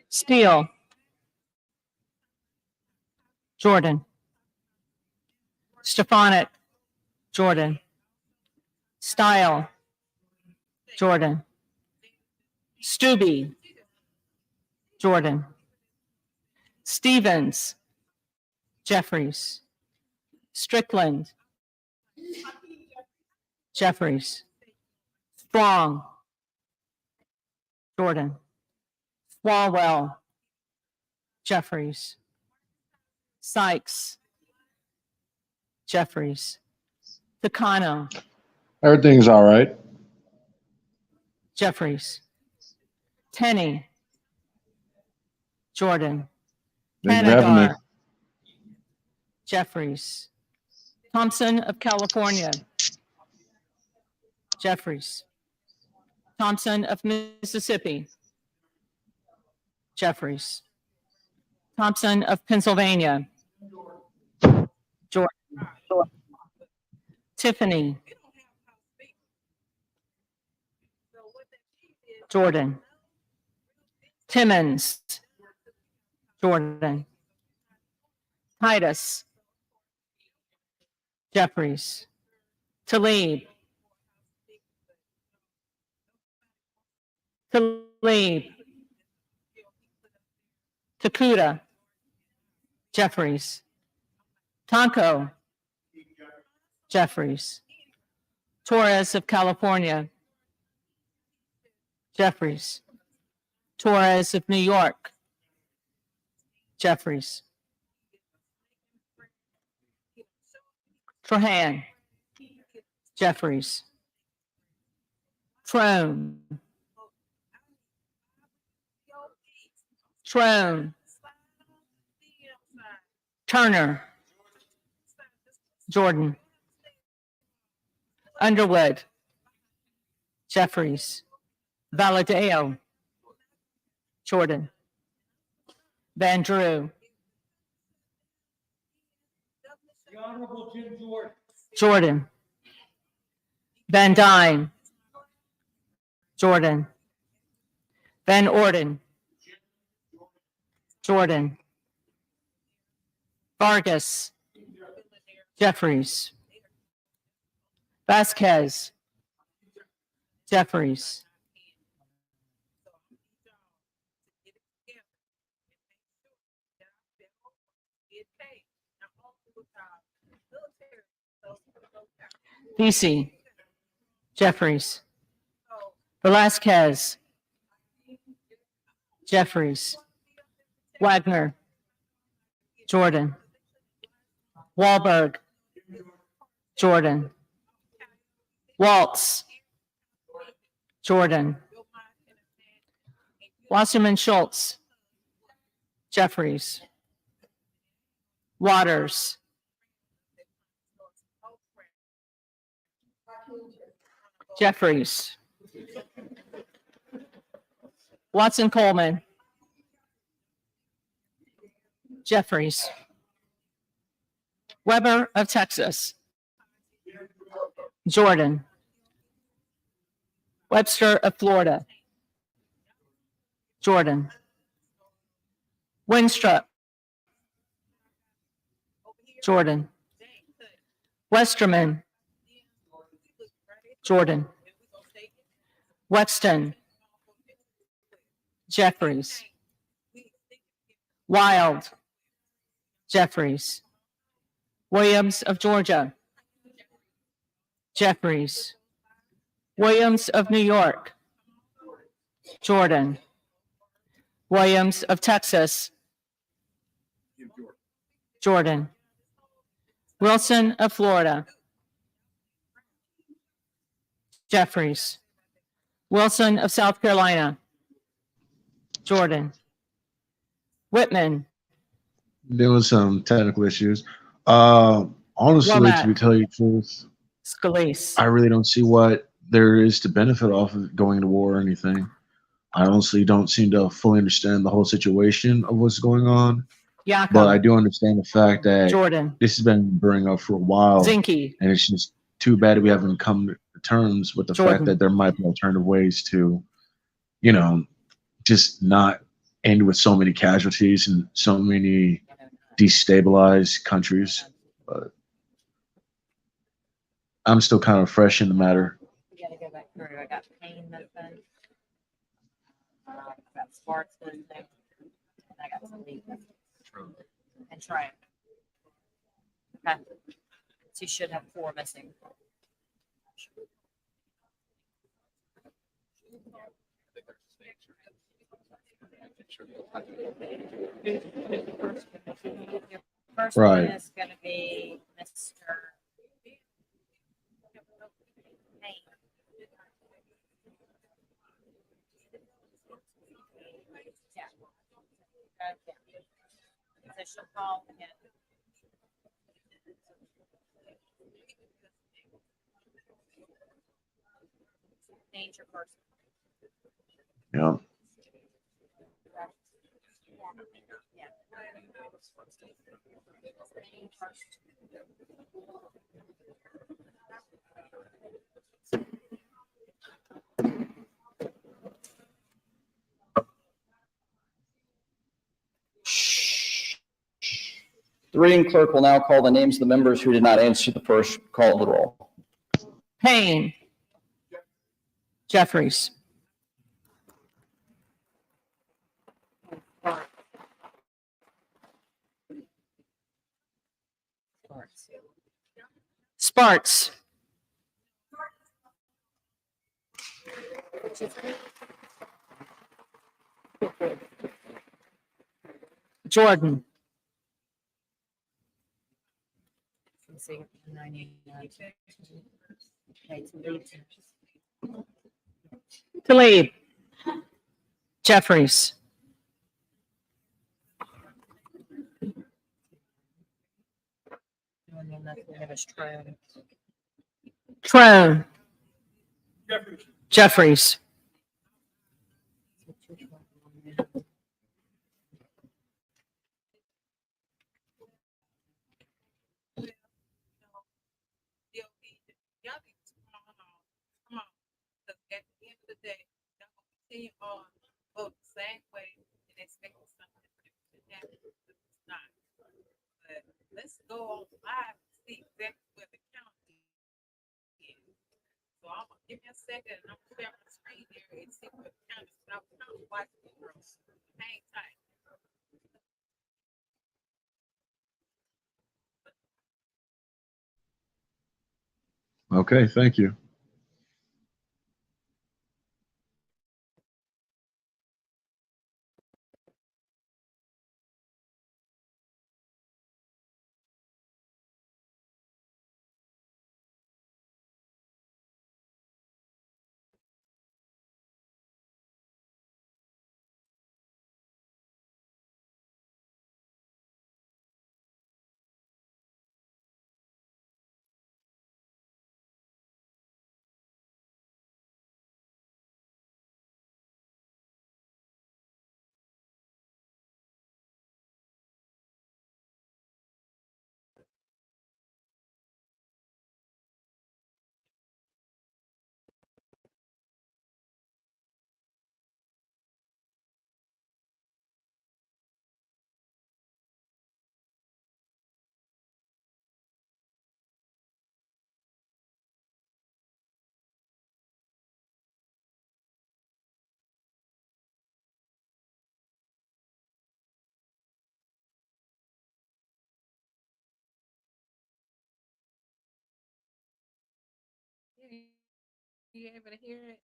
Steele, Jordan. Stefanik, Jordan. Style, Jordan. Stubbe, Jordan. Stevens, Jeffries. Strickland, Jeffries. Strong, Jordan. Swalwell, Jeffries. Sykes, Jeffries. Takano, Everything's all right. Jeffries. Tenney, Jordan. Thank you for having me. Hanagar, Jeffries. Thompson of California, Jeffries. Thompson of Mississippi, Jeffries. Thompson of Pennsylvania, Jordan. Tiffany, Jordan. Timmons, Jordan. Titus, Jeffries. Talib, Takuda, Jeffries. Tonko, Jeffries. Torres of California, Jeffries. Torres of New York, Jeffries. Trahan, Jeffries. Trone, Turner, Jordan. Underwood, Jeffries. Valadeo, Jordan. Van Drew, Jordan. Van Dyne, Jordan. Van Orden, Jordan. Vargas, Jeffries. Vasquez, Jeffries. VC, Jeffries. Velasquez, Jeffries. Wagner, Jordan. Wahlberg, Jordan. Waltz, Jordan. Wasserman Schultz, Jeffries. Waters, Jeffries. Watson Coleman, Jeffries. Weber of Texas, Jordan. Webster of Florida, Jordan. Winstrup, Jordan. Westerman, Jordan. Wexton, Jeffries. Wild, Jeffries. Williams of Georgia, Jeffries. Williams of New York, Jordan. Williams of Texas, Jordan. Wilson of Florida, Jeffries. Wilson of South Carolina, Jordan. Whitman, There was some technical issues. Honestly, Womack. to tell you the truth, Scalise. I really don't see what there is to benefit off of going to war or anything. I honestly don't seem to fully understand the whole situation of what's going on. But I Yakum, do understand the fact that Jordan. this has been brewing up for a while, Zinke, and it's just too bad we haven't come terms with the fact Jordan. that there might be alternative ways to, you know, just not end with so many casualties and so many destabilized countries. But I'm still kind of fresh in the matter. We gotta go back through. I got pain missing. I got sparks missing. And I got some leak missing. And try. Okay. So you should have 4 missing. Your first one Right. is gonna be Mr. Payne. Yeah. Okay. So she'll call him. Danger person. Yeah. Yeah. First. The reading clerk will now call the names of the members who did not answer the first call of the roll. Payne. Jeffries. Sparks. Jordan. Let's see. 99. Okay, to leave. Talib. Jeffries. And then that's the other Trone. Trone. Jeffries. Y'all need to come on. Because at the end of the day, y'all gonna continue on vote the same way and expect something different to happen. It's not. But let's go on live and see exactly where the county is. So I'm gonna give me a second and I'm gonna share my screen here and see where the county is. I'm kind of watching it, bro. Hang tight. Okay. Thank you. You able to hear it?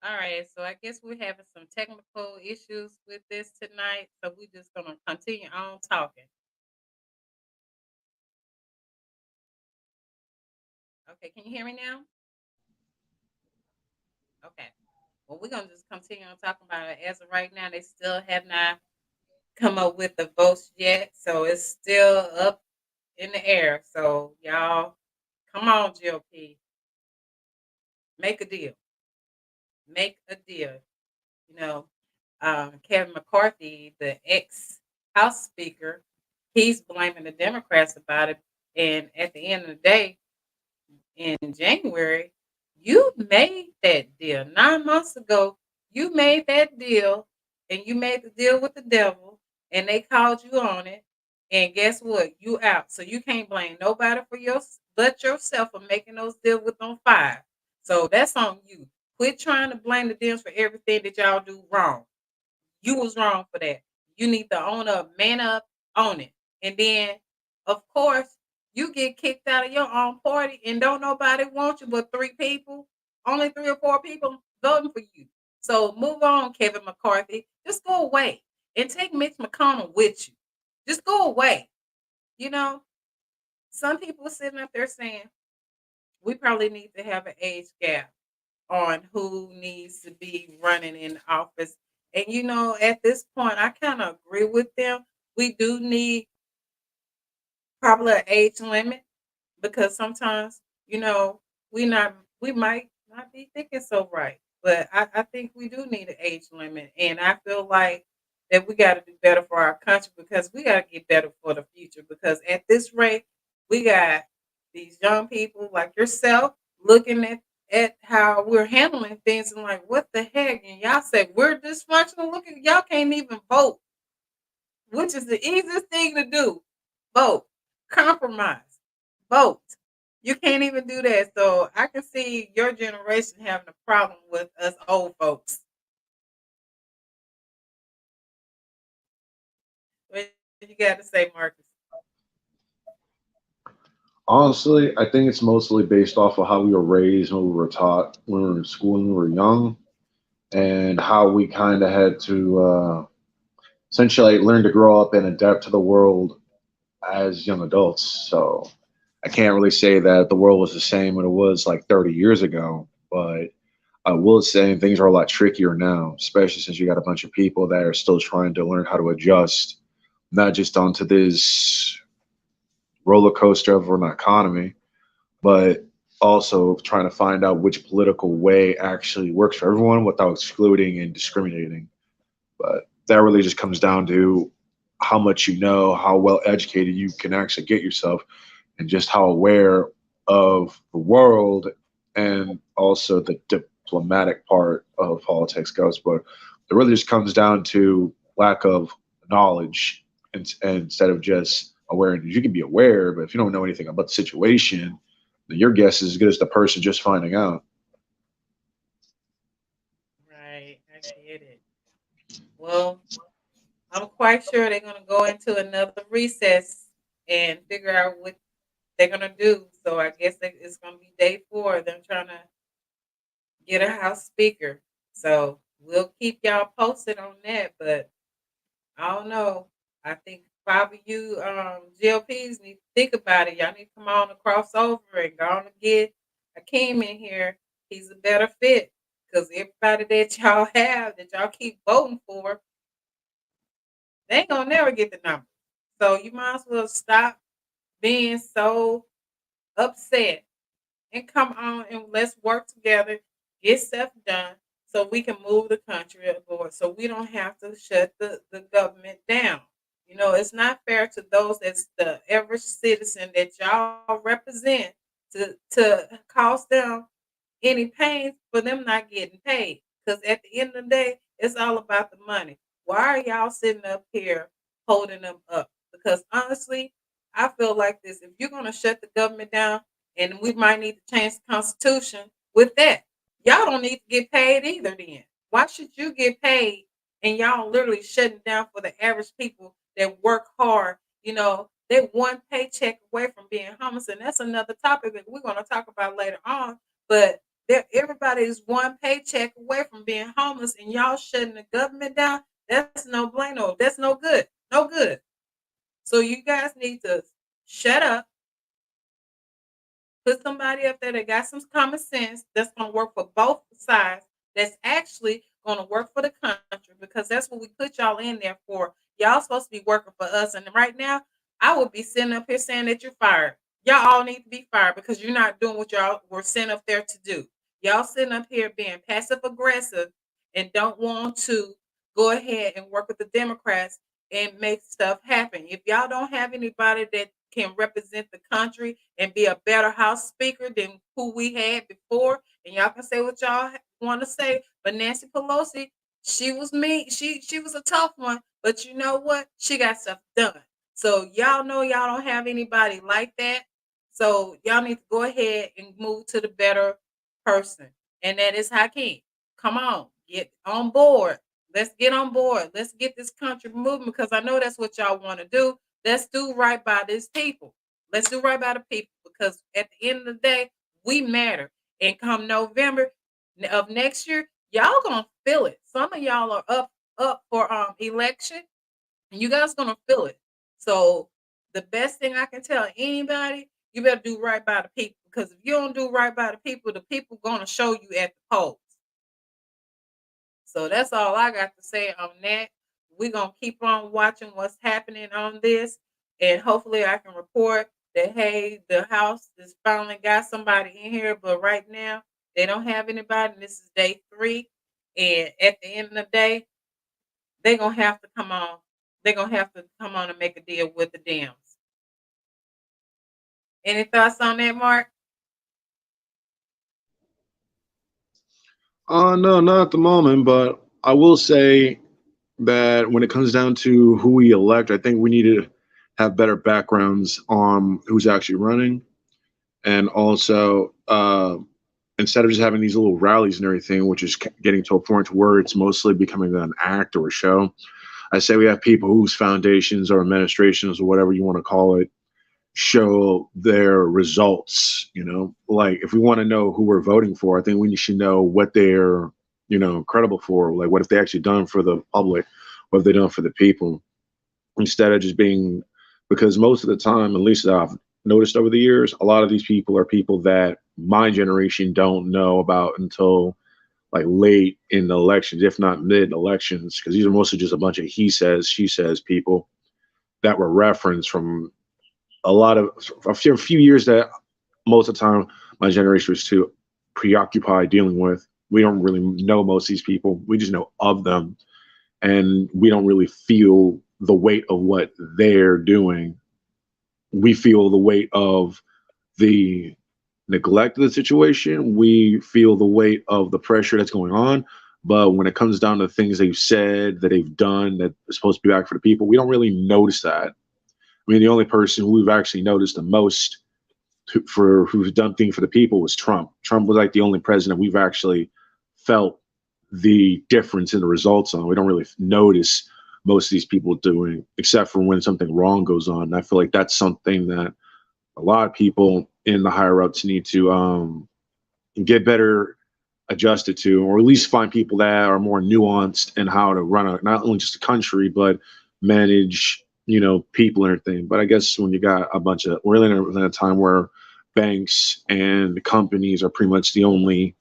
All right, so I guess we're having some technical issues with this tonight, so we're just gonna continue on talking. Okay, can you hear me now? Okay. Well, we're gonna just continue on talking about it. As of right now, they still have not come up with the votes yet, so it's still up in the air. So y'all, come on, GOP, make a deal. Make a deal. You know, Kevin McCarthy, the ex House Speaker, he's blaming the Democrats about it. And at the end of the day, in January, you made that deal 9 months ago. You made that deal, and you made the deal with the devil, and they called you on it. And guess what? You out. So you can't blame nobody for but yourself for making those deals with them five. So that's on you. Quit trying to blame the deals for everything that y'all do wrong. You was wrong for that. You need to own up, man up, own it. And then, of course, you get kicked out of your own party and don't nobody want you but three people, only 3 or 4 people voting for you. So move on, Kevin McCarthy. Just go away and take Mitch McConnell with you. Just go away. You know, some people are sitting up there saying we probably need to have an age gap on who needs to be running in office. And at this point, I kind of agree with them. We do need probably an age limit because sometimes, we not we might not be thinking so right. But I think we do need an age limit. And I feel like that we got to do better for our country because we got to get better for the future. Because at this rate, we got these young people like yourself looking at how we're handling things and like, what the heck? And y'all say we're dysfunctional. Look at y'all can't even vote, which is the easiest thing to do. Vote, compromise, vote. You can't even do that. So I can see your generation having a problem with us old folks. What you got to say, Marcus? Honestly, I think it's mostly based off of how we were raised, when we were taught, when we were in school, when we were young, and how we kind of had to essentially learn to grow up and adapt to the world as young adults. So I can't really say that the world was the same when it was like 30 years ago, but I will say things are a lot trickier now, especially since you got a bunch of people that are still trying to learn how to adjust, not just onto this roller coaster of an economy, but also trying to find out which political way actually works for everyone without excluding and discriminating. But that really just comes down to how much you know, how well educated you can actually get yourself, and just how aware of the world and also the diplomatic part of politics goes. But it really just comes down to lack of knowledge and instead of just awareness. You can be aware, but if you don't know anything about the situation, then your guess is as good as the person just finding out. Right, I get it. Well, I'm quite sure they're gonna go into another recess and figure out what they're gonna do. So I guess it's gonna be day 4 of them trying to get a House Speaker. So we'll keep y'all posted on that. But I don't know. I think probably you GLPs need to think about it. Y'all need to come on and cross over and go on and get Akeem in here. He's a better fit because everybody that y'all have that y'all keep voting for, they ain't gonna never get the number. So you might as well stop being so upset and come on and let's work together, get stuff done so we can move the country forward so we don't have to shut the government down. It's not fair to those that's the average citizen that y'all represent to cost them any pain for them not getting paid. Because at the end of the day, it's all about the money. Why are y'all sitting up here holding them up? Because honestly, I feel like this. If you're gonna shut the government down, and we might need to change the constitution with that, y'all don't need to get paid either then. Why should you get paid and y'all literally shutting down for the average people that work hard? They one paycheck away from being homeless, and that's another topic that we're gonna talk about later on. But everybody is one paycheck away from being homeless, and y'all shutting the government down. That's no bueno. That's no good. No good. So you guys need to shut up, put somebody up there that got some common sense that's going to work for both sides, that's actually going to work for the country because that's what we put y'all in there for. Y'all supposed to be working for us. And right now, I would be sitting up here saying that you're fired. Y'all all need to be fired because you're not doing what y'all were sent up there to do. Y'all sitting up here being passive aggressive and don't want to go ahead and work with the Democrats and make stuff happen. If y'all don't have anybody that can represent the country and be a better House Speaker than who we had before. And y'all can say what y'all want to say, but Nancy Pelosi, she was mean. She was a tough one, but you know what? She got stuff done. So y'all know y'all don't have anybody like that. So y'all need to go ahead and move to the better person, and that is Hakeem. Come on, get on board. Let's get on board. Let's get this country moving because I know that's what y'all want to do. Let's do right by these people. Let's do right by the people because at the end of the day, we matter. And come November of next year, y'all gonna feel it. Some of y'all are up for election, and you guys gonna feel it. So the best thing I can tell anybody, you better do right by the people because if you don't do right by the people gonna show you at the polls. So that's all I got to say on that. We're going to keep on watching what's happening on this. And hopefully I can report that, hey, the House has finally got somebody in here. But right now, they don't have anybody. And this is day 3. And at the end of the day, they're going to have to come on. They're going to have to come on and make a deal with the Dems. Any thoughts on that, Mark? No, not at the moment, but I will say that when it comes down to who we elect, I think we need to have better backgrounds on who's actually running. And also, instead of just having these little rallies and everything, which is getting to a point where it's mostly becoming an act or a show, I say we have people whose foundations or administrations or whatever you want to call it show their results. Like if we want to know who we're voting for, I think we should know what they're credible for. Like what have they actually done for the public, what have they done for the people, instead of just being, because most of the time, at least that I've noticed over the years, a lot of these people are people that my generation don't know about until like late in the elections, if not mid elections, because these are mostly just a bunch of he says, she says people that were referenced from a few years that most of the time my generation was too preoccupied dealing with. We don't really know most of these people. We just know of them, and we don't really feel the weight of what they're doing. We feel the weight of the neglect of the situation. We feel the weight of the pressure that's going on. But when it comes down to things they've said, that they've done, that are supposed to be back for the people, we don't really notice that. I mean, the only person who we've actually noticed the most who's done things for the people was Trump. Trump was like the only president we've actually felt the difference in the results on. We don't really notice most of these people doing, except for when something wrong goes on. And I feel like that's something that a lot of people in the higher ups need to get better adjusted to, or at least find people that are more nuanced in how to run not only just a country, but manage people and everything. But I guess when you got we're in a time where banks and companies are pretty much the only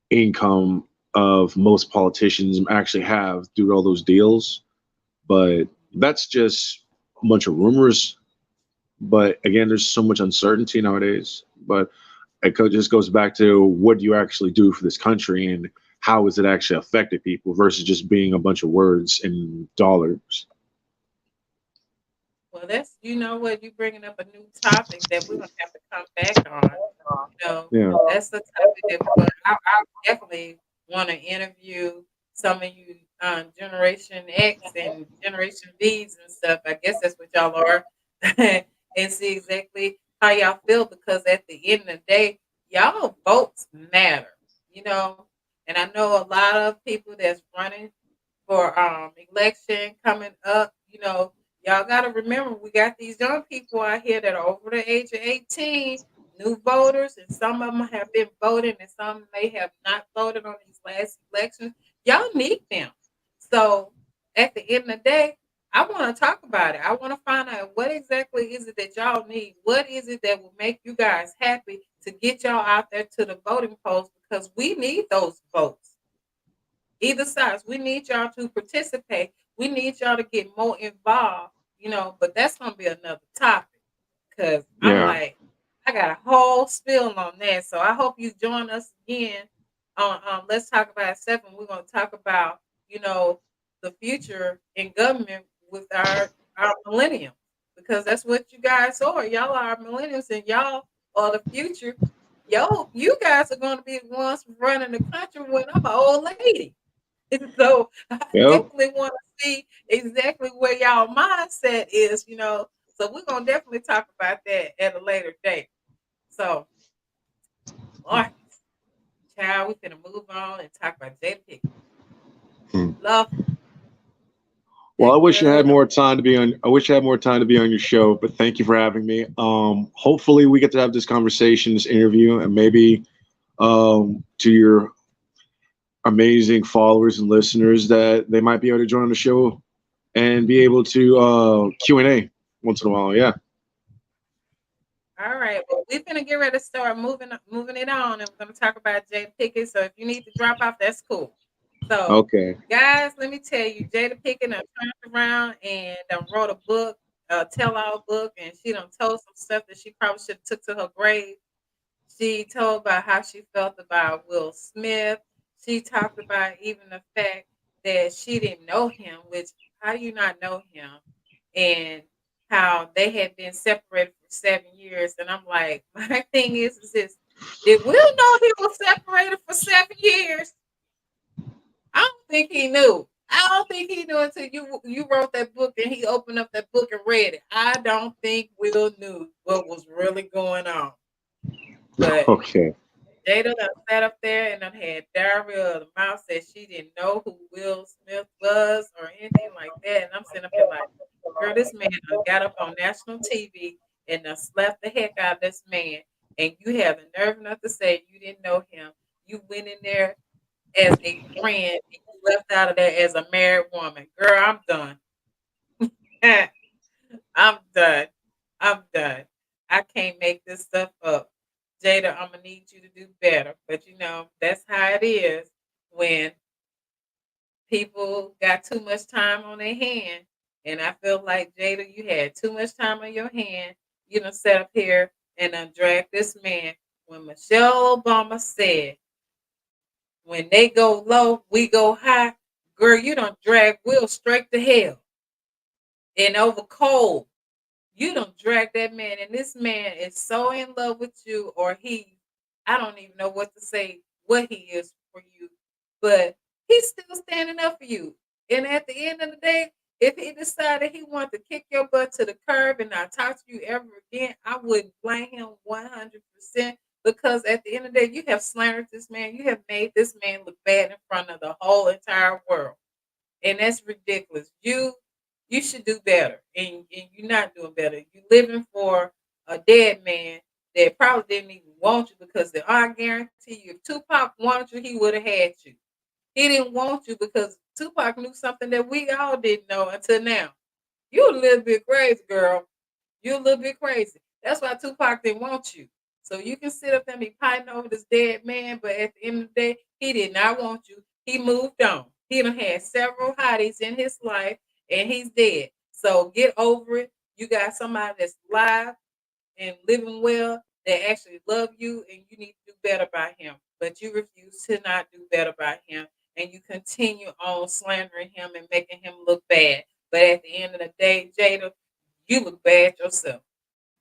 income of most politicians actually have due to all those deals. But that's just a bunch of rumors. But again, there's so much uncertainty nowadays. But it just goes back to what do you actually do for this country and how has it actually affected people versus just being a bunch of words and dollars. Well, that's, you know what, you bringing up a new topic that we're going to have to come back on. Yeah. That's the topic that we're going to, I definitely want to interview some of you Generation X and Generation V's and stuff. I guess that's what y'all are. And see exactly how y'all feel because at the end of the day, y'all votes matter, And I know a lot of people that's running for election coming up, y'all got to remember we got these young people out here that are over the age of 18, new voters, and some of them have been voting and some may have not voted on these last elections. Y'all need them. So at the end of the day, I want to talk about it. I want to find out what exactly is it that y'all need. What is it that will make you guys happy to get y'all out there to the voting polls because we need those votes. Either sides, we need y'all to participate. We need y'all to get more involved, but that's going to be another topic because I'm like, I got a whole spill on that. So I hope you join us again on Let's Talk About it 7. We're going to talk about, the future in government with our millennium. because that's what you guys are. Y'all are millennials and y'all are the future. Yo, you guys are going to be the ones running the country when I'm an old lady. And so I Yep. definitely want to see exactly where y'all mindset is, you know. So we're gonna definitely talk about that at a later date. So, Lord, child, we're gonna move on and talk about Jada Pinkett. Hmm. Love Well, I that wish I girl. had more time to be on. I wish I had more time to be on your show, but thank you for having me. Hopefully, we get to have this conversation, this interview, and maybe to your amazing followers and listeners that they might be able to join the show and be able to Q&A once in a while. Yeah. All right, well, we're gonna get ready to start moving it on, and we're gonna talk about Jada Pinkett. So if you need to drop off, that's cool. So, Okay. guys, let me tell you, Jada Pinkett done turned around and wrote a book, a tell-all book, and she done told some stuff that she probably should have took to her grave. She told about how she felt about Will Smith. She talked about even the fact that she didn't know him, which how do you not know him? And how they had been separated for 7 years. And I'm like, my thing is this: did Will know he was separated for 7 years? I don't think he knew. I don't think he knew until you wrote that book and he opened up that book and read it. I don't think Will knew what was really going on. But Okay. Jada done sat up there and done had diarrhea of the mouth, said she didn't know who Will Smith was or anything like that. And I'm sitting up here like, girl, this man done got up on national TV and done slapped the heck out of this man. And you have the nerve enough to say you didn't know him. You went in there as a friend and you left out of there as a married woman. Girl, I'm done. I'm done. I'm done. I can't make this stuff up. Jada, I'm gonna need you to do better. But you know, that's how it is when people got too much time on their hand. And I feel like Jada, you had too much time on your hand. You done sat up here and done dragged this man. When Michelle Obama said, when they go low, we go high, girl, you done drag Will straight to hell and over cold. You don't drag that man, and this man is so in love with you, or I don't even know what to say, what he is for you, but he's still standing up for you. And at the end of the day, if he decided he wanted to kick your butt to the curb and not talk to you ever again, I wouldn't blame him 100% because at the end of the day, you have slandered this man. You have made this man look bad in front of the whole entire world, and that's ridiculous. You should do better, and you're not doing better. You're living for a dead man that probably didn't even want you because I guarantee you, if Tupac wanted you, he would have had you. He didn't want you because Tupac knew something that we all didn't know until now. You a little bit crazy, girl. You're a little bit crazy. That's why Tupac didn't want you. So you can sit up there and be fighting over this dead man, but at the end of the day, he did not want you. He moved on. He done had several hotties in his life, and he's dead. So get over it. You got somebody that's alive and living well that actually love you, and you need to do better by him. But you refuse to not do better by him, and you continue on slandering him and making him look bad. But at the end of the day, Jada, you look bad yourself.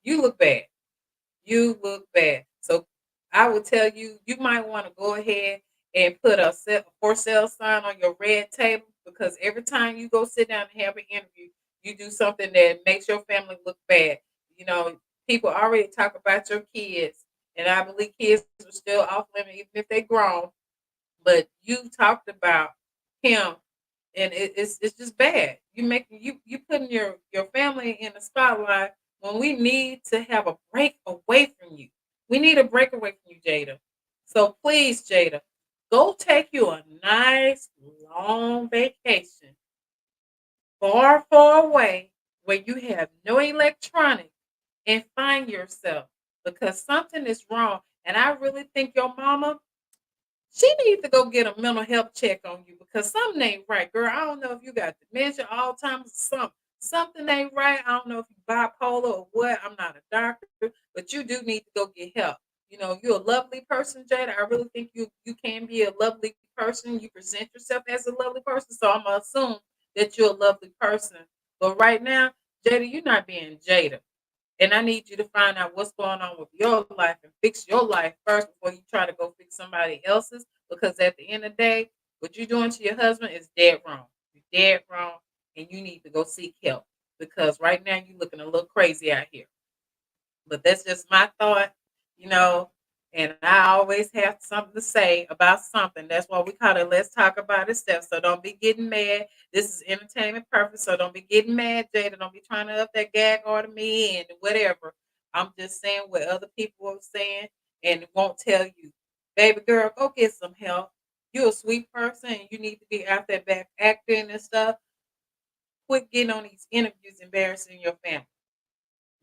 You look bad. You look bad. So I would tell you, you might want to go ahead and put a for sale sign on your red table because every time you go sit down and have an interview, you do something that makes your family look bad. You know, people already talk about your kids, and I believe kids are still off limit even if they're grown. But you talked about him and it's just bad. You putting your family in the spotlight when we need to have a break away from you. We need a break away from you, Jada. So please, Jada, go take you a nice long vacation far, far away where you have no electronic and find yourself because something is wrong. And I really think your mama she needs to go get a mental health check on you because something ain't right, girl. I don't know if you got dementia, Alzheimer's, or something. Something ain't right. I don't know if you bipolar or what. I'm not a doctor, but you do need to go get help. You know, you're a lovely person, Jada. I really think you can be a lovely person. You present yourself as a lovely person, so I'm gonna assume that you're a lovely person. But right now, Jada, you're not being Jada. And I need you to find out what's going on with your life and fix your life first before you try to go fix somebody else's. Because at the end of the day, what you're doing to your husband is dead wrong. You're dead wrong, and you need to go seek help. Because right now you're looking a little crazy out here. But that's just my thought, you know. And I always have something to say about something. That's why we call it Let's Talk About It stuff. So don't be getting mad. This is entertainment purpose. So don't be getting mad, Jada. Don't be trying to up that gag order me and whatever. I'm just saying what other people are saying and it won't tell you. Baby girl, go get some help. You're a sweet person and you need to be out there back acting and stuff. Quit getting on these interviews embarrassing your family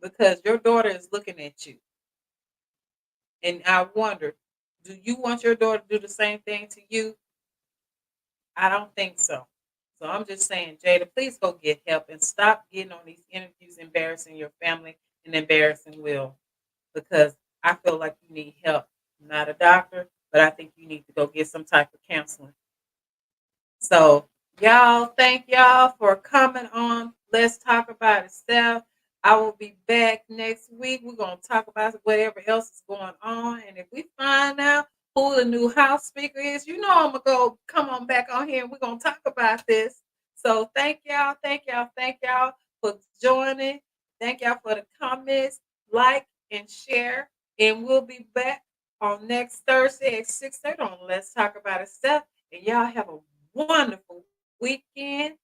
because your daughter is looking at you. And I wonder, do you want your daughter to do the same thing to you? I don't think so. So I'm just saying, Jada, please go get help and stop getting on these interviews, embarrassing your family and embarrassing Will, because I feel like you need help. I'm not a doctor, but I think you need to go get some type of counseling. So, y'all, thank y'all for coming on. Let's Talk About It Stuff. I will be back next week. We're going to talk about whatever else is going on. And if we find out who the new House Speaker is, you know I'm going to go come on back on here and we're going to talk about this. So thank y'all for joining. Thank y'all for the comments, like, and share. And we'll be back on next Thursday at 6:30 on Let's Talk About It Stuff. And y'all have a wonderful weekend.